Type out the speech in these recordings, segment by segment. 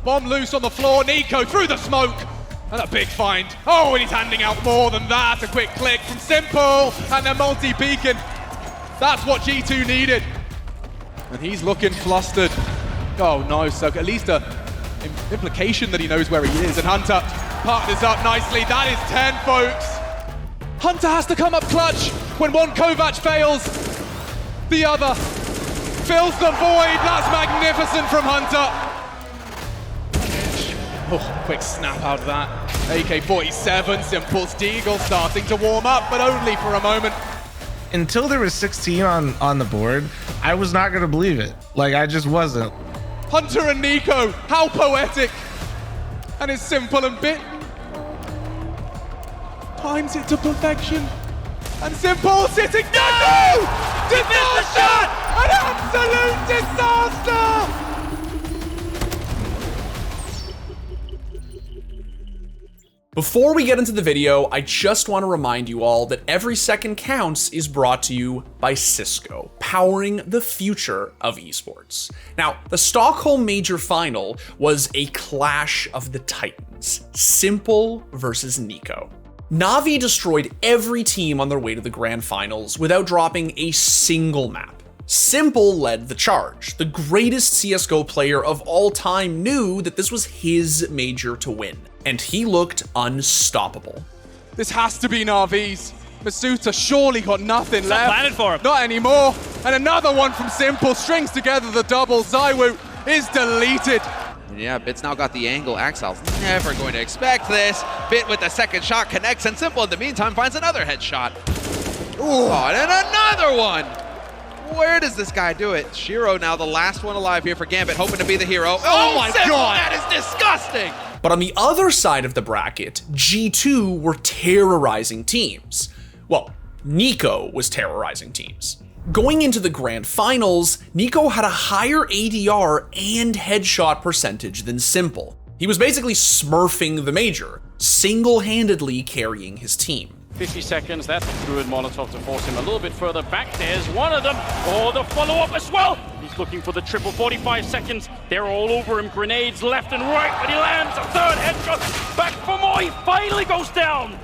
Bomb loose on the floor, NiKo through the smoke. And a big find. Oh, and he's handing out more than that. A quick click from Simple, and they're multi-peeking. That's what G2 needed. And he's looking flustered. Oh no, so at least a implication that he knows where he is. And Hunter partners up nicely. That is 10, folks. Hunter has to come up clutch when one Kovac fails. The other fills the void. That's magnificent from Hunter. Oh, quick snap out of that. AK-47, Simple's Deagle starting to warm up, but only for a moment. Until there was 16 on the board, I was not going to believe it. Like, I just wasn't. Hunter and NiKo, how poetic. And it's Simple and Bit. Times it to perfection. And Simple sitting down. No! Disaster! An absolute disaster! Before we get into the video, I just want to remind you all that Every Second Counts is brought to you by Cisco, powering the future of esports. Now, the Stockholm Major final was a clash of the titans, Simple versus NiKo. Na'Vi destroyed every team on their way to the grand finals without dropping a single map. Simple led the charge. The greatest CSGO player of all time knew that this was his major to win, and he looked unstoppable. This has to be Na'Vi's. Masuta surely got nothing left. Not planning for him. Not anymore. And another one from Simple strings together the double. ZywOo is deleted. Yeah, Bit's now got the angle. Axel's never going to expect this. Bit with the second shot connects, and Simple in the meantime finds another headshot. Ooh, and another one. Where does this guy do it? Shiro now the last one alive here for Gambit, hoping to be the hero. Oh my Simple, God, that is disgusting. But on the other side of the bracket, G2 were terrorizing teams. Well, NiKo was terrorizing teams. Going into the grand finals, NiKo had a higher ADR and headshot percentage than Simple. He was basically smurfing the major, single-handedly carrying his team. 50 seconds, that's a Druid Molotov to force him a little bit further back. There's one of them. Oh, the follow-up as well. He's looking for the triple. 45 seconds. They're all over him. Grenades left and right, but he lands a third headshot. Back for more. He finally goes down.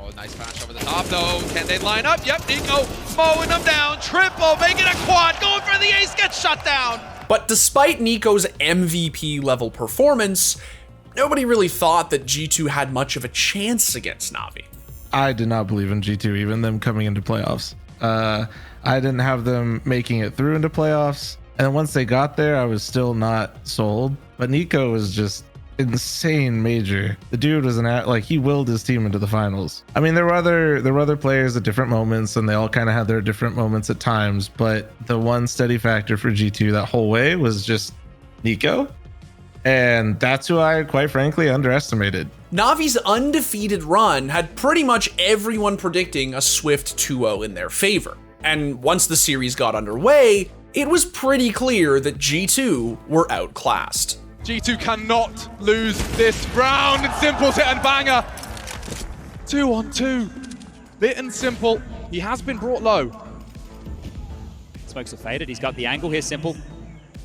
Oh, nice flash over the top though. Can they line up? Yep, NiKo mowing them down. Triple, making a quad, going for the ace, gets shut down. But despite NiKo's MVP level performance, nobody really thought that G2 had much of a chance against Na'Vi. I did not believe in G2, even them coming into playoffs. I didn't have them making it through into playoffs. And once they got there, I was still not sold. But NiKo was just insane major. The dude was he willed his team into the finals. I mean, there were other players at different moments, and they all kind of had their different moments at times. But the one steady factor for G2 that whole way was just NiKo. And that's who I, quite frankly, underestimated. Na'Vi's undefeated run had pretty much everyone predicting a swift 2-0 in their favor. And once the series got underway, it was pretty clear that G2 were outclassed. G2 cannot lose this round, and Simple's hit and banger. 2-on-2. Bit and Simple. He has been brought low. Smokes are faded. He's got the angle here, Simple.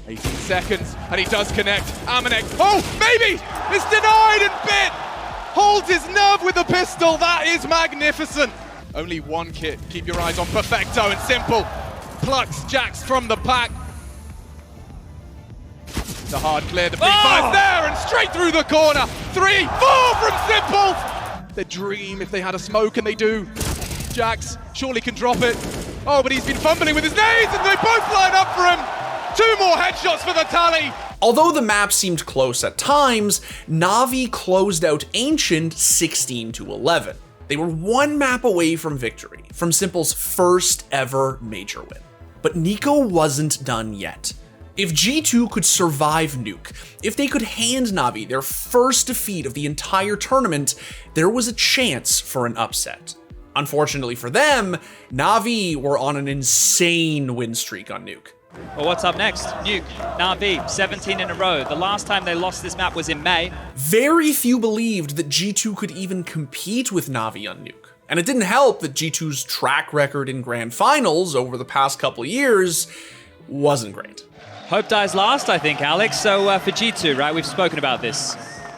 18 seconds, and he does connect. Amanek, oh, maybe! It's denied, and Bit holds his nerve with a pistol. That is magnificent. Only one kit. Keep your eyes on Perfecto, and Simple plucks Jax from the pack. The hard clear, the B5's there, and straight through the corner. 3, 4 from Simple! Their dream if they had a smoke, and they do. Jax surely can drop it. Oh, but he's been fumbling with his nades, and they both line up for him. 2 more headshots for the tally! Although the map seemed close at times, Na'Vi closed out Ancient 16-11. They were 1 map away from victory, from Simple's first ever major win. But NiKo wasn't done yet. If G2 could survive Nuke, if they could hand Na'Vi their first defeat of the entire tournament, there was a chance for an upset. Unfortunately for them, Na'Vi were on an insane win streak on Nuke. Well, what's up next? Nuke, Na'Vi, 17 in a row. The last time they lost this map was in May. Very few believed that G2 could even compete with Na'Vi on Nuke. And it didn't help that G2's track record in grand finals over the past couple years wasn't great. Hope dies last, I think, Alex. So for G2, right, we've spoken about this.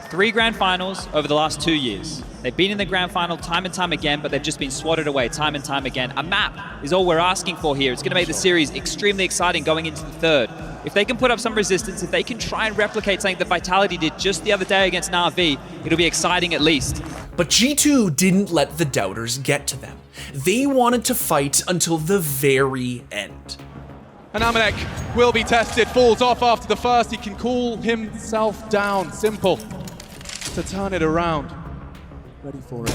3 grand finals over the last 2 years. They've been in the grand final time and time again, but they've just been swatted away time and time again. A map is all we're asking for here. It's going to make the series extremely exciting going into the third. If they can put up some resistance, if they can try and replicate something that Vitality did just the other day against Na'Vi, it'll be exciting at least. But G2 didn't let the doubters get to them. They wanted to fight until the very end. And Amanek will be tested, falls off after the first. He can cool himself down. Simple to turn it around. Ready for it.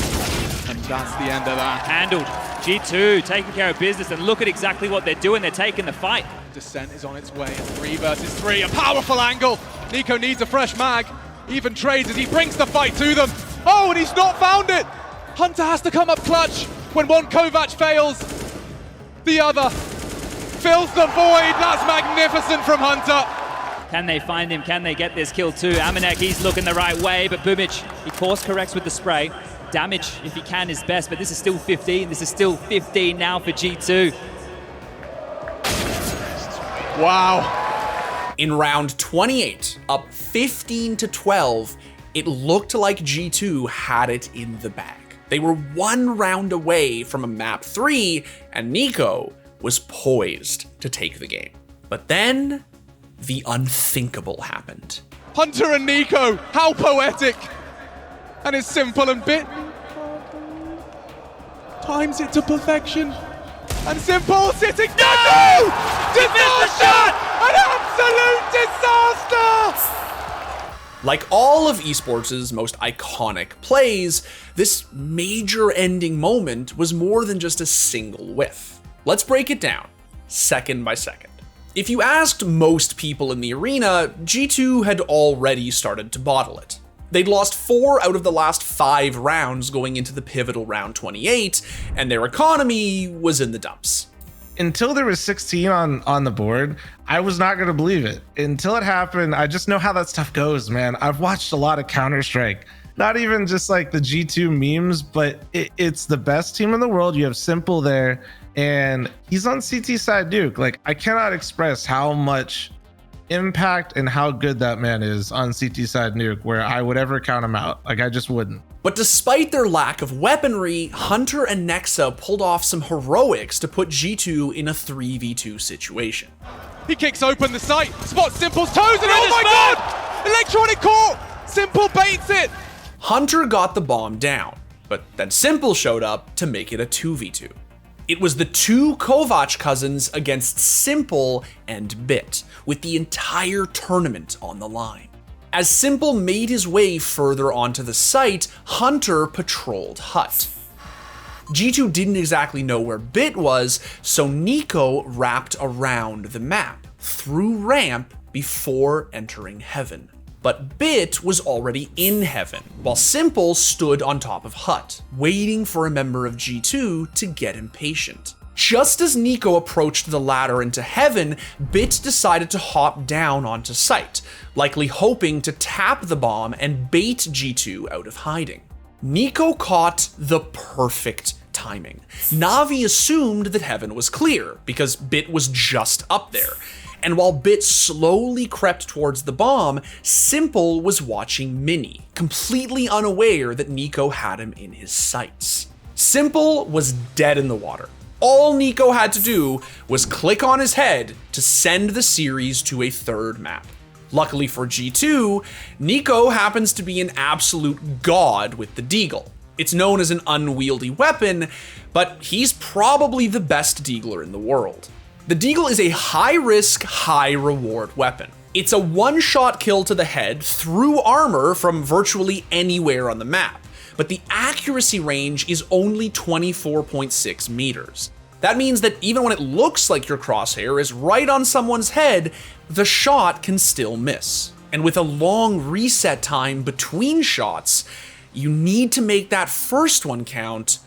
And that's the end of that. Handled. G2 taking care of business, and look at exactly what they're doing. They're taking the fight. Descent is on its way. 3 versus 3, a powerful angle. NiKo needs a fresh mag. Even trades as he brings the fight to them. Oh, and he's not found it. Hunter has to come up clutch. When one Kovac fails, the other fills the void. That's magnificent from Hunter. Can they find him? Can they get this kill too? Amanek, he's looking the right way, but Bumic, he course corrects with the spray. Damage, if he can, is best, but this is still 15. This is still 15 now for G2. Wow. In round 28, up 15-12, it looked like G2 had it in the bag. They were 1 round away from a map 3, and NiKo was poised to take the game. But then, the unthinkable happened. Hunter and NiKo, how poetic. And it's simple and bit. Times it to perfection. And Simple sitting. No! Disaster! An absolute disaster! Like all of esports' most iconic plays, this major ending moment was more than just a single whiff. Let's break it down, second by second. If you asked most people in the arena, G2 had already started to bottle it. They'd lost 4 out of the last 5 rounds going into the pivotal round 28, and their economy was in the dumps. Until there was 16 on the board, I was not going to believe it. Until it happened, I just know how that stuff goes, man. I've watched a lot of Counter-Strike. Not even just like the G2 memes, but it's the best team in the world. You have Simple there, and he's on CT side Nuke. Like, I cannot express how much impact and how good that man is on CT side Nuke, where I would ever count him out. Like, I just wouldn't. But despite their lack of weaponry, Hunter and Nexa pulled off some heroics to put G2 in a 3v2 situation. He kicks open the sight, spots Simple's toes, and oh my god! Electronic core! Simple baits it! Hunter got the bomb down, but then Simple showed up to make it a 2v2. It was the 2 Kovac cousins against Simple and Bit, with the entire tournament on the line. As Simple made his way further onto the site, Hunter patrolled Hut. G2 didn't exactly know where Bit was, so NiKo wrapped around the map, through ramp before entering Heaven. But Bit was already in Heaven, while Simple stood on top of Hut, waiting for a member of G2 to get impatient. Just as NiKo approached the ladder into Heaven, Bit decided to hop down onto site, likely hoping to tap the bomb and bait G2 out of hiding. NiKo caught the perfect timing. Na'Vi assumed that Heaven was clear, because Bit was just up there. And while Bit slowly crept towards the bomb, Simple was watching Mini, completely unaware that NiKo had him in his sights. Simple was dead in the water. All NiKo had to do was click on his head to send the series to a third map. Luckily for G2, NiKo happens to be an absolute god with the Deagle. It's known as an unwieldy weapon, but he's probably the best Deagler in the world. The Deagle is a high-risk, high-reward weapon. It's a one-shot kill to the head through armor from virtually anywhere on the map, but the accuracy range is only 24.6 meters. That means that even when it looks like your crosshair is right on someone's head, the shot can still miss. And with a long reset time between shots, you need to make that first one count,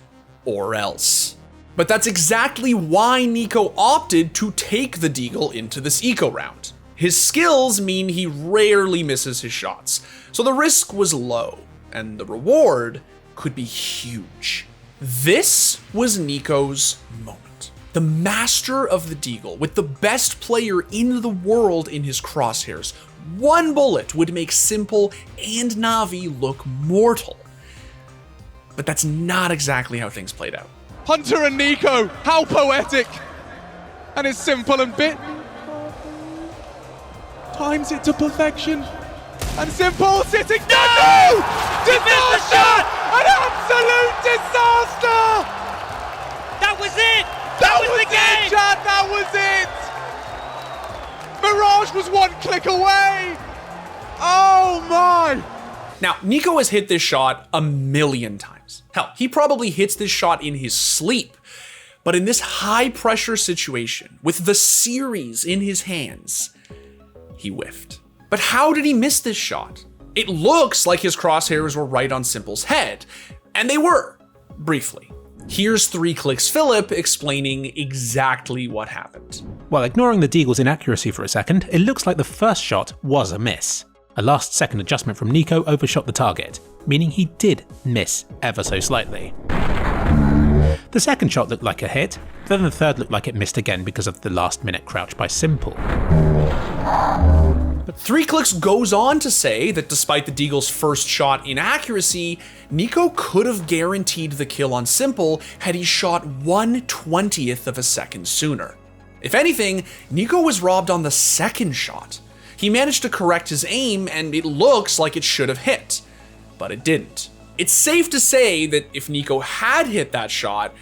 or else. But that's exactly why NiKo opted to take the Deagle into this eco round. His skills mean he rarely misses his shots, so the risk was low, and the reward could be huge. This was NiKo's moment. The master of the Deagle, with the best player in the world in his crosshairs, one bullet would make Simple and Na'Vi look mortal. But that's not exactly how things played out. Hunter and NiKo, how poetic! And it's Simple and Bit times it to perfection. And Simple sitting. No! Disaster! An absolute disaster! That was it! That was the game! Chat, that was it! Mirage was one click away! Oh my! Now, NiKo has hit this shot a million times. Hell, he probably hits this shot in his sleep. But in this high pressure situation, with the series in his hands, he whiffed. But how did he miss this shot? It looks like his crosshairs were right on Simple's head, and they were, briefly. Here's 3Clicks Philip explaining exactly what happened. While ignoring the Deagle's inaccuracy for a second, it looks like the first shot was a miss. A last-second adjustment from NiKo overshot the target, meaning he did miss ever so slightly. The second shot looked like a hit, then the third looked like it missed again because of the last-minute crouch by Simple. But 3Clicks goes on to say that despite the Deagle's first shot inaccuracy, NiKo could have guaranteed the kill on Simple had he shot 1/20th of a second sooner. If anything, NiKo was robbed on the second shot. He managed to correct his aim and it looks like it should have hit, but it didn't. It's safe to say that if NiKo had hit that shot,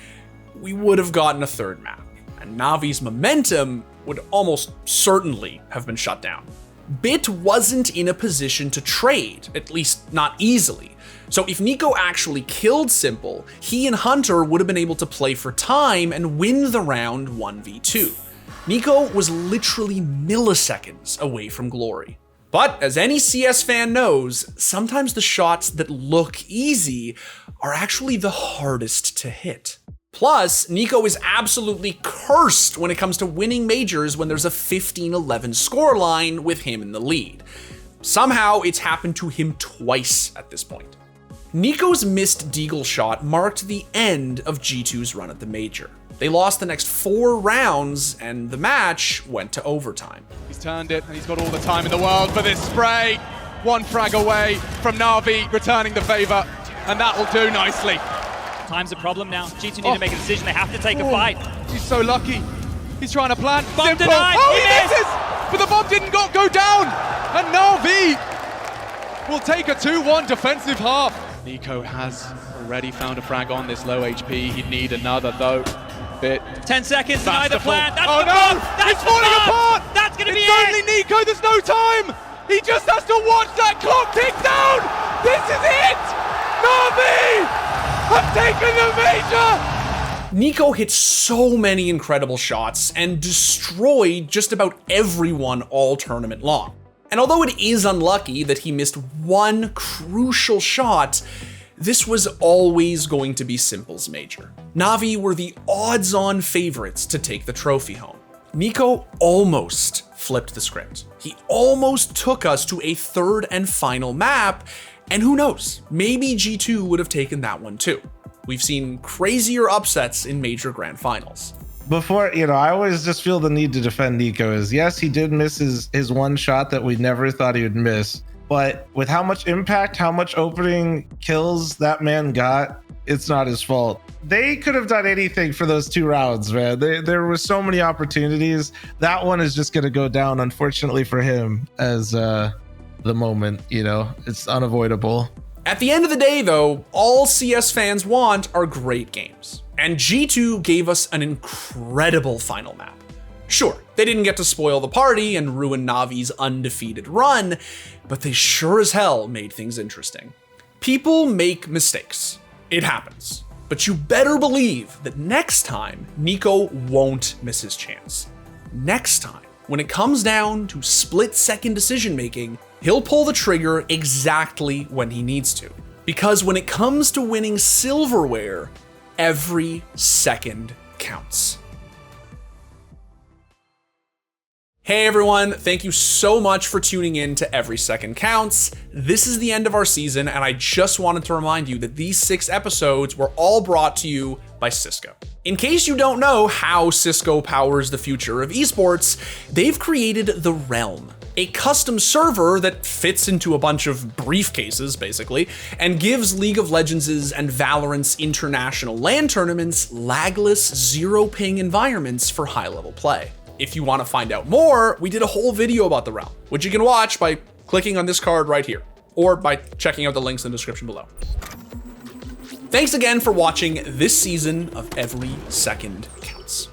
we would have gotten a third map, and Na'Vi's momentum would almost certainly have been shut down. Bit wasn't in a position to trade, at least not easily. So if NiKo actually killed Simple, he and Hunter would have been able to play for time and win the round 1v2. NiKo was literally milliseconds away from glory. But as any CS fan knows, sometimes the shots that look easy are actually the hardest to hit. Plus, NiKo is absolutely cursed when it comes to winning majors when there's a 15-11 scoreline with him in the lead. Somehow, it's happened to him twice at this point. NiKo's missed Deagle shot marked the end of G2's run at the major. They lost the next 4 rounds, and the match went to overtime. He's turned it, and he's got all the time in the world for this spray. One frag away from Na'Vi returning the favor, and that will do nicely. Time's a problem now. G2 need to make a decision. They have to take a fight. He's so lucky. He's trying to plant. Bomb Simple. denied. Oh, He he misses! But the bomb didn't go down. And Na'Vi will take a 2-1 defensive half. NiKo has already found a frag on this low HP. He'd need another though. Bit. 10 seconds, deny the plan. That's oh the no! bomb. That's It's falling the bomb. apart! That's gonna be it's it! only NiKo, there's no time! He just has to watch that clock tick down! This is it! Na'Vi have taken the major! NiKo hit so many incredible shots and destroyed just about everyone all tournament long. And although it is unlucky that he missed one crucial shot, this was always going to be Simple's major. Na'Vi were the odds-on favorites to take the trophy home. NiKo almost flipped the script. He almost took us to a third and final map, and who knows, maybe G2 would have taken that one too. We've seen crazier upsets in major grand finals. Before, I always just feel the need to defend NiKo is, yes, he did miss his one shot that we never thought he would miss. But with how much impact, how much opening kills that man got, it's not his fault. They could have done anything for those 2 rounds, man. There were so many opportunities. That one is just going to go down, unfortunately for him, as the moment, it's unavoidable. At the end of the day, though, all CS fans want are great games. And G2 gave us an incredible final map. Sure, they didn't get to spoil the party and ruin Na'Vi's undefeated run, but they sure as hell made things interesting. People make mistakes. It happens. But you better believe that next time, NiKo won't miss his chance. Next time, when it comes down to split-second decision-making, he'll pull the trigger exactly when he needs to. Because when it comes to winning silverware, every second counts. Hey everyone, thank you so much for tuning in to Every Second Counts. This is the end of our season, and I just wanted to remind you that these 6 episodes were all brought to you by Cisco. In case you don't know how Cisco powers the future of esports, they've created the Realm, a custom server that fits into a bunch of briefcases, basically, and gives League of Legends' and Valorant's international LAN tournaments lagless, zero-ping environments for high-level play. If you want to find out more, we did a whole video about the Realm, which you can watch by clicking on this card right here, or by checking out the links in the description below. Thanks again for watching this season of Every Second Counts.